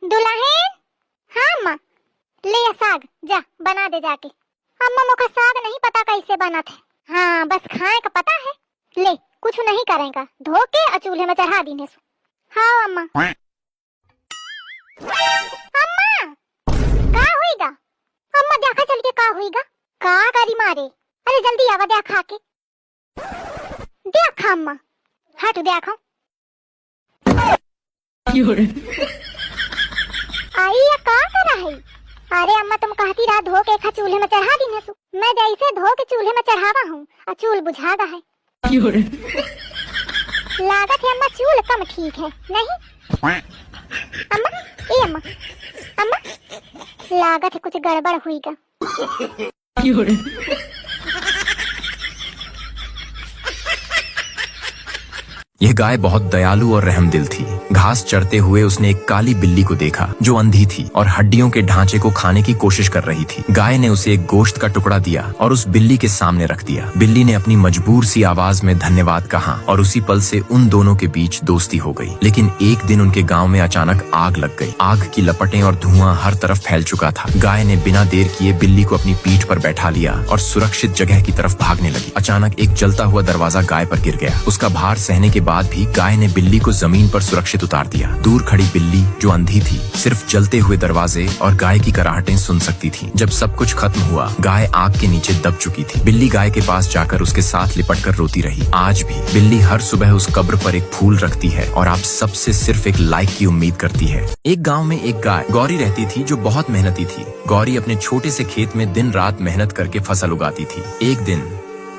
दुल्हन। हाँ अम्मा, ले आ साग, जा बना दे जाके। अम्मा मोका साग नहीं पता कैसे बना थे। हाँ बस खाए का पता है। ले कुछ नहीं करेगा, धो के और चूल्हे में चढ़ा दीने सो। हाँ अम्मा। अम्मा का होइगा? अम्मा देखा चल के का होइगा? का करी मारे? अरे जल्दी आवा देखा के। देखा अम्मा, हाँ तू देखो। आई या का करा है? अरे अम्मा तुम कहती रहा धो के खा चूल्हे में चढ़ा दी सु। मैं जैसे धो के चूल्हे में चढ़ावा हूँ और चूल बुझा गा है। लागत है अम्मा चूल कम ठीक है नहीं? अम्मा ए अम्मा, अम्मा लागत है कुछ गड़बड़ हुईगा। यह गाय बहुत दयालु और रहमदिल थी। घास चरते हुए उसने एक काली बिल्ली को देखा जो अंधी थी और हड्डियों के ढांचे को खाने की कोशिश कर रही थी। गाय ने उसे एक गोश्त का टुकड़ा दिया और उस बिल्ली के सामने रख दिया। बिल्ली ने अपनी मजबूर सी आवाज में धन्यवाद कहा और उसी पल से उन दोनों के बीच दोस्ती हो गई। लेकिन एक दिन उनके गाँव में अचानक आग लग गई। आग की लपटें और धुआं हर तरफ फैल चुका था। गाय ने बिना देर किए बिल्ली को अपनी पीठ पर बैठा लिया और सुरक्षित जगह की तरफ भागने लगी। अचानक एक जलता हुआ दरवाजा गाय पर गिर गया। उसका भार सहने के बाद भी गाय ने बिल्ली को जमीन पर सुरक्षित उतार दिया। दूर खड़ी बिल्ली जो अंधी थी सिर्फ जलते हुए दरवाजे और गाय की कराहटें सुन सकती थी। जब सब कुछ खत्म हुआ गाय आग के नीचे दब चुकी थी। बिल्ली गाय के पास जाकर उसके साथ लिपटकर रोती रही। आज भी बिल्ली हर सुबह उस कब्र पर एक फूल रखती है और आप सबसे सिर्फ एक लाइक की उम्मीद करती है। एक गाँव में एक गाय गौरी रहती थी जो बहुत मेहनती थी। गौरी अपने छोटे से खेत में दिन रात मेहनत करके फसल उगाती थी। एक दिन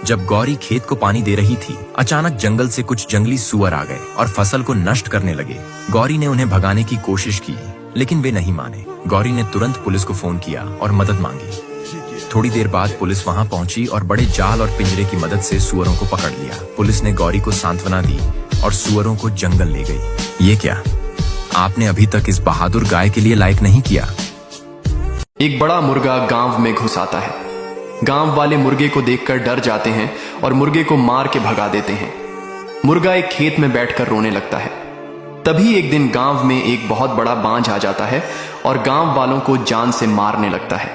जब गौरी खेत को पानी दे रही थी अचानक जंगल से कुछ जंगली सुअर आ गए और फसल को नष्ट करने लगे। गौरी ने उन्हें भगाने की कोशिश की लेकिन वे नहीं माने। गौरी ने तुरंत पुलिस को फोन किया और मदद मांगी। थोड़ी देर बाद पुलिस वहां पहुंची और बड़े जाल और पिंजरे की मदद से सुअरों को पकड़ लिया। पुलिस ने गौरी को सांत्वना दी और सुअरों को जंगल ले गई। ये क्या, आपने अभी तक इस बहादुर गाय के लिए लाइक नहीं किया? एक बड़ा मुर्गा गांव में घुस आता है। गांव वाले मुर्गे को देखकर डर जाते हैं और मुर्गे को मार के भगा देते हैं। मुर्गा एक खेत में बैठकर रोने लगता है। तभी एक दिन गांव में एक बहुत बड़ा बांझ आ जाता है और गांव वालों को जान से मारने लगता है।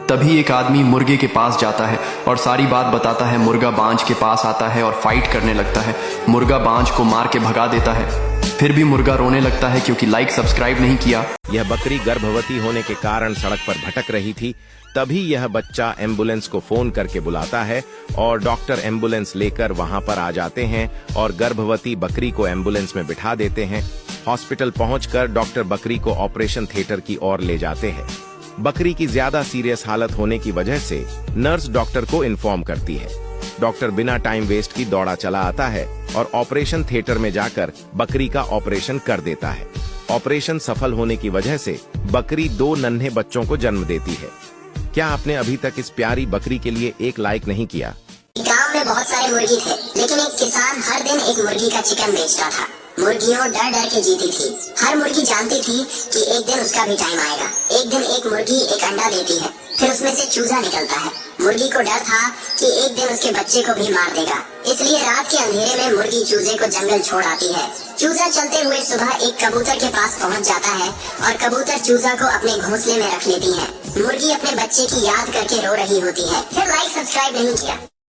तभी एक आदमी मुर्गे के पास जाता है और सारी बात बताता है। मुर्गा बांझ के पास आता है और फाइट करने लगता है। मुर्गा बांझ को मार के भगा देता है। फिर भी मुर्गा रोने लगता है क्योंकि लाइक सब्सक्राइब नहीं किया। यह बकरी गर्भवती होने के कारण सड़क पर भटक रही थी। तभी यह बच्चा एम्बुलेंस को फोन करके बुलाता है और डॉक्टर एम्बुलेंस लेकर वहां पर आ जाते हैं और गर्भवती बकरी को एम्बुलेंस में बिठा देते हैं। हॉस्पिटल पहुंचकर डॉक्टर बकरी को ऑपरेशन थिएटर की ओर ले जाते हैं। बकरी की ज्यादा सीरियस हालत होने की वजह से नर्स डॉक्टर को इन्फॉर्म करती है। डॉक्टर बिना टाइम वेस्ट की दौड़ा चला आता है और ऑपरेशन थिएटर में जाकर बकरी का ऑपरेशन कर देता है। ऑपरेशन सफल होने की वजह से बकरी 2 नन्हे बच्चों को जन्म देती है। क्या आपने अभी तक इस प्यारी बकरी के लिए एक लाइक नहीं किया? गांव में बहुत सारे मुर्गी थे लेकिन एक किसान हर दिन एक मुर्गी का चिकन बेचता था। मुर्गियों डर डर के जीती थी। हर मुर्गी जानती थी कि एक दिन उसका भी टाइम आएगा। एक दिन एक मुर्गी एक अंडा देती है, फिर उसमें से चूजा निकलता है। मुर्गी को डर था कि एक दिन उसके बच्चे को भी मार देगा, इसलिए रात के अंधेरे में मुर्गी चूजे को जंगल छोड़ आती है। चूजा चलते हुए सुबह एक कबूतर के पास पहुंच जाता है और कबूतर चूजा को अपने घोंसले में रख लेती है। मुर्गी अपने बच्चे की याद करके रो रही होती है। फिर लाइक सब्सक्राइब नहीं किया।